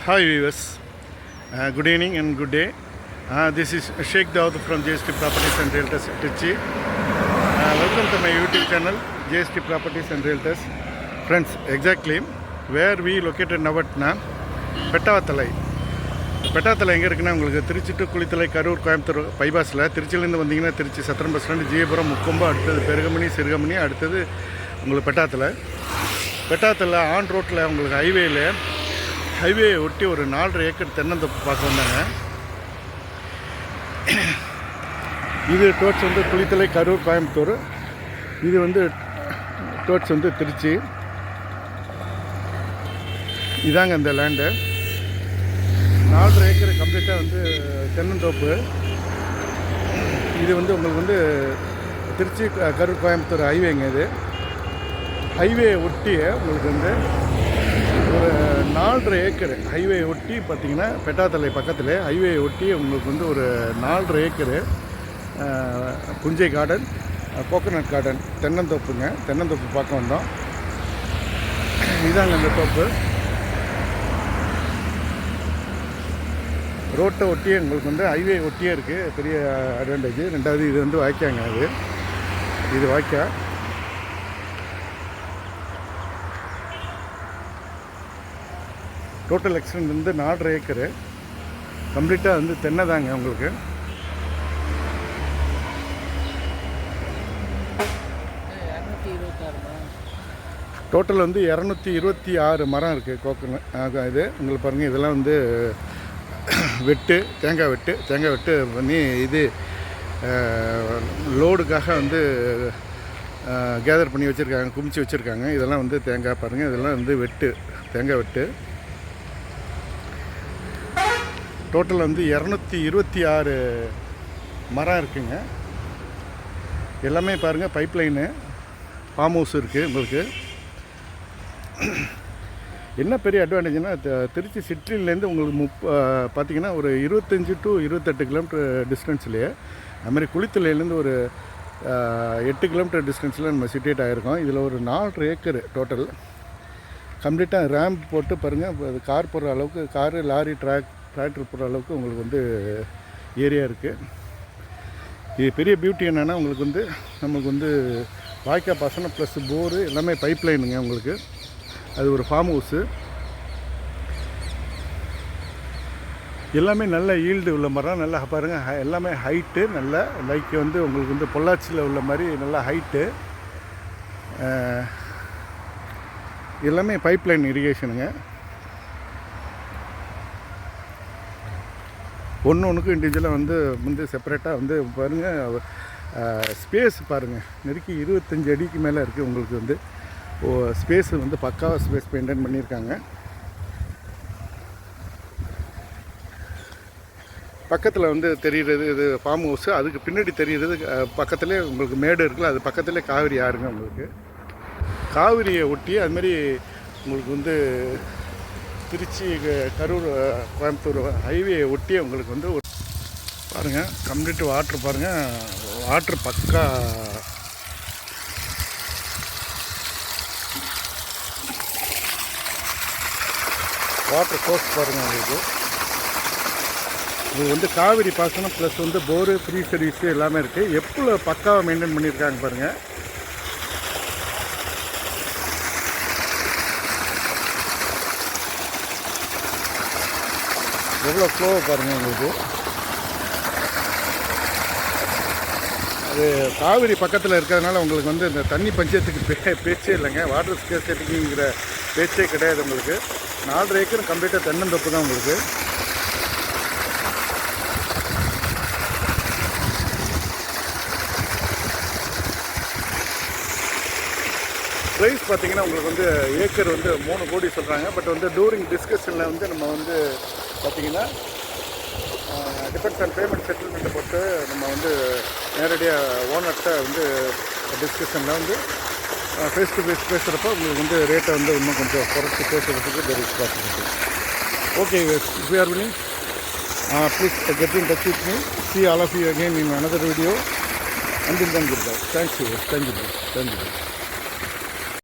Hi viewers, good evening and good day. This is Sheikh Daud from JST Properties and Realtors Trichy. Welcome to my YouTube channel JST Properties and Realtors. Friends, exactly where we located now at Pettavathalai. Pettavaithalai எங்கே இருக்குன்னா உங்களுக்கு Trichy to Kulithalai Karur Coimbatore பைபாஸில் திருச்சியிலேருந்து வந்தீங்கன்னா Trichy Chathiram bus stand Jeeyapuram Mukkombu அடுத்தது பெருகமணி சிறுகமணி அடுத்தது உங்களுக்கு Pettavaithalai on ரோட்டில் உங்களுக்கு ஹைவே ஒட்டி ஒரு 4.5 ஏக்கர் தென்னந்தோப்பு பார்க்க வந்தாங்க. இது டோட்ஸ் வந்து குளித்தலை கரூர் கோயம்புத்தூர், இது வந்து டோட்ஸ் வந்து திருச்சி. இதாங்க அந்த லேண்டு 4.5 ஏக்கர் கம்ப்ளீட்டாக வந்து தென்னந்தோப்பு. இது வந்து உங்களுக்கு வந்து திருச்சி கரூர் கோயம்புத்தூர் ஹைவேங்க. இது ஹைவே ஒட்டிய உங்களுக்கு வந்து ஒரு 4.5 ஏக்கர் ஹைவே ஒட்டி பார்த்திங்கன்னா பெட்டாத்தலை பக்கத்தில் ஹைவே ஒட்டி உங்களுக்கு வந்து ஒரு 4.5 ஏக்கரு புஞ்சை கார்டன், கோகோனட் கார்டன், தென்னந்தோப்பு பார்க்க வந்தோம். இதாங்க அந்த தோப்பு. ரோட்டை ஒட்டியே உங்களுக்கு வந்து ஹைவே ஒட்டியே இருக்குது, பெரிய அட்வான்டேஜ். ரெண்டாவது இது வந்து வாய்க்காங்க, இது வாய்க்கா. டோட்டல் எக்ஸ்டென்ட் வந்து 4.5 ஏக்கரு கம்ப்ளீட்டாக வந்து தென்னை தாங்க உங்களுக்கு. டோட்டல் வந்து 226 மரம் இருக்குது கோகோனட். இது உங்களுக்கு பாருங்கள், இதெல்லாம் வந்து தேங்காய் வெட்டு பண்ணி இது லோடுக்காக வந்து கேதர் பண்ணி வச்சுருக்காங்க, குமிச்சு வச்சுருக்காங்க. இதெல்லாம் வந்து தேங்காய் பாருங்கள், இதெல்லாம் வந்து தேங்காய் வெட்டு. டோட்டல் வந்து 226 மரம் இருக்குங்க. எல்லாமே பாருங்கள், பைப் லைனு, ஃபார்ம் ஹவுஸ் இருக்குது உங்களுக்கு. என்ன பெரிய அட்வான்டேஜ்னால் திருச்சி சிட்டிலேருந்து உங்களுக்கு பார்த்திங்கன்னா ஒரு 25 to 28 கிலோமீட்டர் டிஸ்டன்ஸ்லேயே, அதுமாதிரி குளித்தலையிலேருந்து ஒரு 8 கிலோமீட்டர் டிஸ்டன்ஸில் நம்ம சிட்டேட் ஆகிருக்கோம். இதில் ஒரு 4.5 ஏக்கர் டோட்டல் கம்ப்ளீட்டாக ரேம்ப் போட்டு பாருங்கள், கார் போடுற அளவுக்கு, காரு லாரி டிராக்டர் போடுற அளவுக்கு உங்களுக்கு வந்து ஏரியா இருக்குது. இது பெரிய பியூட்டி என்னென்னா உங்களுக்கு வந்து நம்மளுக்கு வந்து வாய்க்கா பாசனம் ப்ளஸ் போரு எல்லாமே பைப் லைனுங்க உங்களுக்கு. அது ஒரு ஃபார்ம் ஹவுஸு. எல்லாமே நல்ல ஈல்டு உள்ள மரம், நல்லா பாருங்கள், எல்லாமே ஹைட்டு, நல்ல லைக் வந்து உங்களுக்கு வந்து பொள்ளாச்சியில் உள்ள மாதிரி நல்லா ஹைட்டு. எல்லாமே பைப் லைன் இரிகேஷனுங்க. ஒன்றுக்கு இண்டிவிஜுவலாக வந்து செப்பரேட்டாக வந்து பாருங்கள். ஸ்பேஸ் பாருங்கள், நெருக்கி 25 அடிக்கு மேலே இருக்குது உங்களுக்கு வந்து. ஸ்பேஸு வந்து பக்காவாக ஸ்பேஸ் மெயின்டைன் பண்ணியிருக்காங்க. பக்கத்தில் வந்து தெரிகிறது இது ஃபார்ம் ஹவுஸு, அதுக்கு பின்னாடி தெரிகிறது பக்கத்துலேயே உங்களுக்கு மேடு இருக்குல்ல, அது பக்கத்துலேயே காவிரி ஆறுங்க உங்களுக்கு. காவிரியை ஒட்டி அதுமாரி உங்களுக்கு வந்து திருச்சி கரூர் கோயம்புத்தூர் ஹைவே ஒட்டியே உங்களுக்கு வந்து பாருங்கள், கம்ப்ளீட் வாட்ரு பாருங்கள், வாட்ரு பக்கா. வாட்டர் சோர்ஸ் பாருங்கள் உங்களுக்கு. இது வந்து காவிரி பாசனம் ப்ளஸ் வந்து போரு, ஃப்ரீ சர்வீஸு எல்லாமே இருக்குது. எப்போ பக்காவாக மெயின்டைன் பண்ணியிருக்காங்க பாருங்கள். எவ்வளோ ஃப்ளோவை பாருங்கள் உங்களுக்கு. அது காவிரி பக்கத்தில் இருக்கிறதுனால உங்களுக்கு வந்து இந்த தண்ணி பஞ்சத்துக்கு பேச்சே இல்லைங்க. வாட்டர் ஸ்கேர்சிட்டிங்கிற பேச்சே கிடையாது உங்களுக்கு. 4.5 ஏக்கர் கம்ப்ளீட்டாக தென்னந்தோப்பு தான் உங்களுக்கு. ப்ரைஸ் பார்த்திங்கன்னா உங்களுக்கு வந்து ஏக்கர் வந்து 3 கோடி சொல்கிறாங்க. பட் வந்து டூரிங் டிஸ்கஷனில் வந்து நம்ம வந்து பார்த்திங்கன்னா டிபெண்ட்ஸ் ஆன் பேமெண்ட் செட்டில்மெண்ட்டை பொறுத்து நம்ம வந்து நேரடியாக ஓனர்கிட்ட வந்து டிஸ்கஷனில் வந்து ஃபேஸ் டு ஃபேஸ் பேசுகிறப்போ உங்களுக்கு வந்து ரேட்டை வந்து இன்னும் கொஞ்சம் குறைச்சி பேசுகிறதுக்கு there is possibility. Okay, if you are willing please get in touch with me. See all of you again in another video. Until then, goodbye. Thank you.